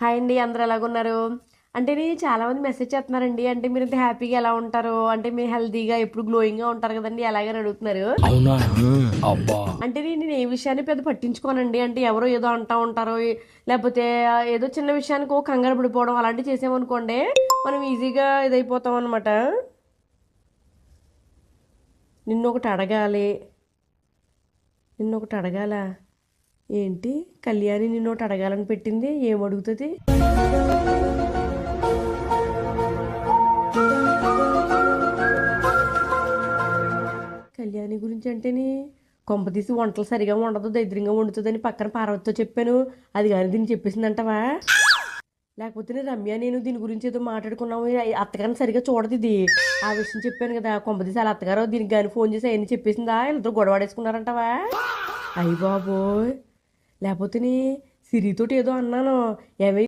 Hi అండి, అందరూ ఎలాగున్నారు? అంటే చాలామంది మెసేజ్ చేస్తున్నారండి. అంటే మీరు ఇంత హ్యాపీగా ఎలా ఉంటారు? అంటే మీరు హెల్తీగా ఎప్పుడు గ్లోయింగ్గా ఉంటారు కదండి, ఎలాగని అడుగుతున్నారు. అవునా? అబ్బా! అంటే నేను ఏ విషయాన్ని పెద్ద పట్టించుకోనండి. అంటే ఎవరో ఏదో అంటా ఉంటారు, లేకపోతే ఏదో చిన్న విషయానికి ఓ కంగారు పడిపోవడం అలాంటివి చేసామనుకోండి, మనం ఈజీగా ఇదైపోతాం అనమాట. నిన్నొకటి అడగాలి, నిన్నొకటి అడగాల. ఏంటి కళ్యాణి నిన్నొకటి అడగాలని పెట్టింది, ఏం అడుగుతుంది? కళ్యాణి గురించి అంటేని కొంపతీసి వంటలు సరిగా వండదు, దరిద్రంగా వండుతుందని పక్కన పార్వతితో చెప్పాను. అది కానీ దీన్ని చెప్పేసిందంటవా? లేకపోతే రమ్య నేను దీని గురించి ఏదో మాట్లాడుకున్నాము, అత్తగారిని సరిగా చూడదు ఇది. ఆ విషయం చెప్పాను కదా, కొంపతీసి వాళ్ళ అత్తగారు దీనికి కానీ ఫోన్ చేసి అవన్నీ చెప్పేసిందా? వీళ్ళిద్దరు గొడవాడేసుకున్నారంటవా? అయ్యి బాబోయ్. లేకపోతే సిరితోటి ఏదో అన్నాను, ఏమై